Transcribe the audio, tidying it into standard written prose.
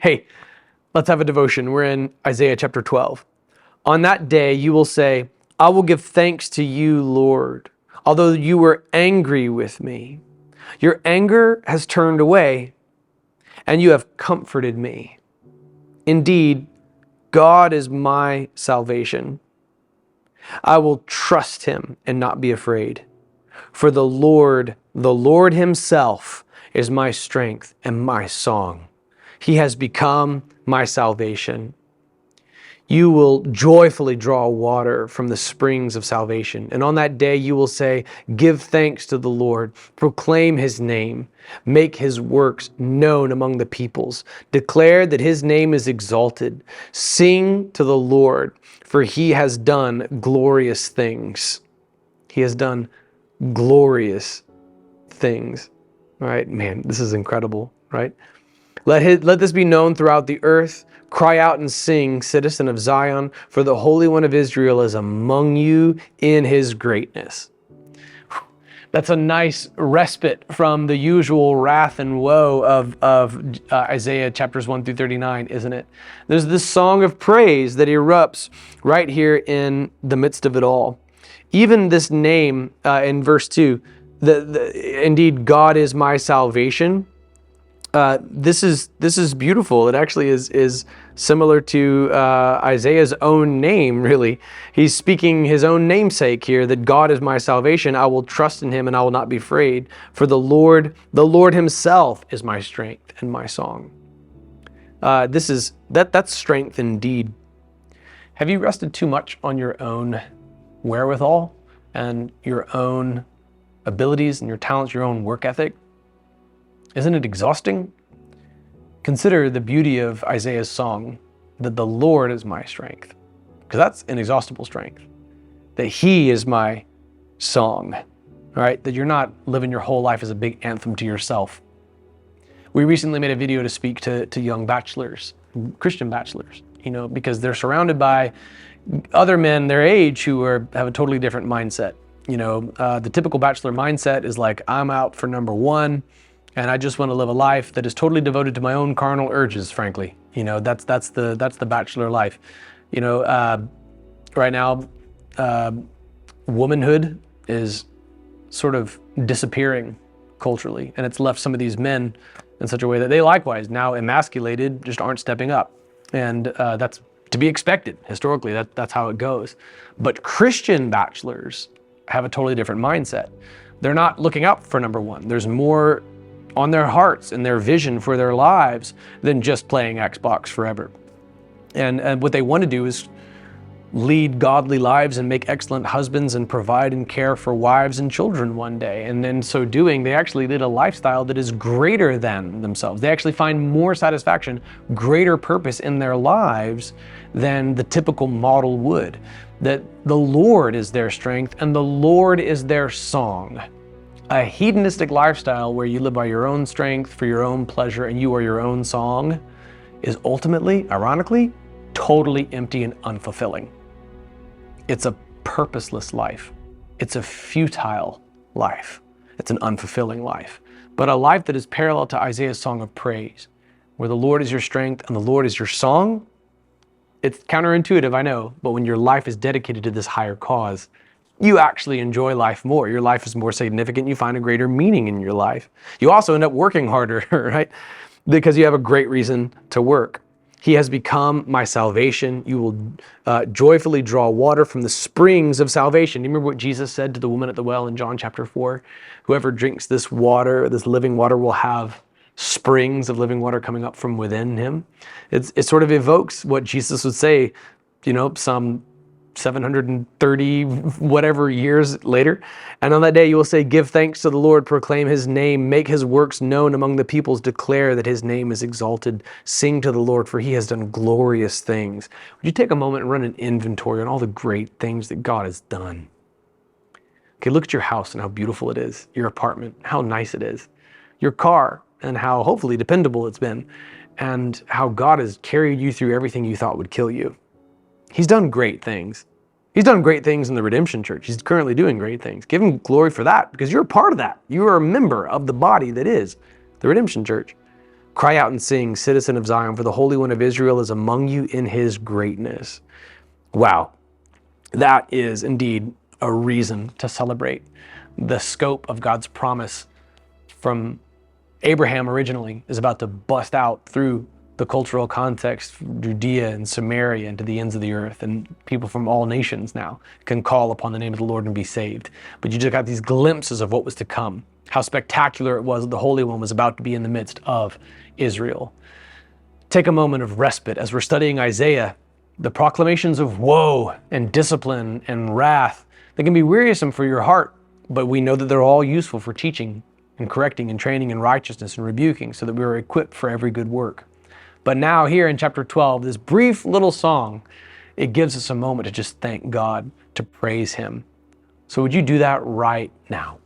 Hey, let's have a devotion. We're in Isaiah chapter 12. On that day, you will say, I will give thanks to you, Lord, although you were angry with me. Your anger has turned away, and you have comforted me. Indeed, God is my salvation. I will trust him and not be afraid. For the Lord himself is my strength and my song. He has become my salvation. You will joyfully draw water from the springs of salvation. And on that day you will say, give thanks to the Lord, proclaim his name, make his works known among the peoples, declare that his name is exalted. Sing to the Lord, for he has done glorious things. He has done glorious things. All right, man, this is incredible, right? Let this be known throughout the earth. Cry out and sing, citizen of Zion, for the Holy One of Israel is among you in his greatness. That's a nice respite from the usual wrath and woe of Isaiah chapters 1 through 39, isn't it? There's this song of praise that erupts right here in the midst of it all. Even this name in verse 2, indeed, God is my salvation. This is beautiful. It actually is similar to Isaiah's own name, really. He's speaking his own namesake here, that God is my salvation. I will trust in him and I will not be afraid. For the Lord himself is my strength and my song. That's strength indeed. Have you rested too much on your own wherewithal and your own abilities and your talents, your own work ethic? Isn't it exhausting? Consider the beauty of Isaiah's song, that the Lord is my strength, because that's inexhaustible strength, that he is my song, all right? That you're not living your whole life as a big anthem to yourself. We recently made a video to speak to young bachelors, Christian bachelors, because they're surrounded by other men their age who have a totally different mindset. The typical bachelor mindset is like, I'm out for number one, and I just want to live a life that is totally devoted to my own carnal urges, frankly. That's the bachelor life. Right now, womanhood is sort of disappearing culturally, and it's left some of these men in such a way that they likewise, now emasculated, just aren't stepping up. And that's to be expected. Historically, that's how it goes. But Christian bachelors have a totally different mindset. They're not looking out for number one. There's more on their hearts and their vision for their lives than just playing Xbox forever. And what they want to do is lead godly lives and make excellent husbands and provide and care for wives and children one day. And in so doing, they actually lead a lifestyle that is greater than themselves. They actually find more satisfaction, greater purpose in their lives than the typical model would. That the Lord is their strength and the Lord is their song. A hedonistic lifestyle where you live by your own strength, for your own pleasure, and you are your own song is ultimately, ironically, totally empty and unfulfilling. It's a purposeless life. It's a futile life. It's an unfulfilling life. But a life that is parallel to Isaiah's song of praise, where the Lord is your strength and the Lord is your song. It's counterintuitive, I know, but when your life is dedicated to this higher cause, you actually enjoy life more. Your life is more significant. You find a greater meaning in your life. You also end up working harder, right? Because you have a great reason to work. He has become my salvation. You will joyfully draw water from the springs of salvation. Do you remember what Jesus said to the woman at the well in John chapter 4? Whoever drinks this water, this living water, will have springs of living water coming up from within him. It sort of evokes what Jesus would say, some 730 whatever years later. And on that day you will say, give thanks to the Lord, proclaim his name, make his works known among the peoples, declare that his name is exalted, sing to the Lord, for he has done glorious things. Would you take a moment and run an inventory on all the great things that God has done? Okay, look at your house and how beautiful it is, your apartment, how nice it is, your car, and how hopefully dependable it's been, and how God has carried you through everything you thought would kill you. He's done great things. He's done great things in the Redemption Church. He's currently doing great things. Give him glory for that, because you're a part of that. You are a member of the body that is the Redemption Church. Cry out and sing, citizen of Zion, for the Holy One of Israel is among you in his greatness. Wow, that is indeed a reason to celebrate. The scope of God's promise from Abraham originally is about to bust out through the cultural context, Judea and Samaria and to the ends of the earth, and people from all nations now can call upon the name of the Lord and be saved. But you just got these glimpses of what was to come, how spectacular it was that the Holy One was about to be in the midst of Israel. Take a moment of respite as we're studying Isaiah. The proclamations of woe and discipline and wrath, they can be wearisome for your heart, but we know that they're all useful for teaching and correcting and training in righteousness and rebuking, so that we are equipped for every good work. But now here in chapter 12, this brief little song, it gives us a moment to just thank God, to praise him. So would you do that right now?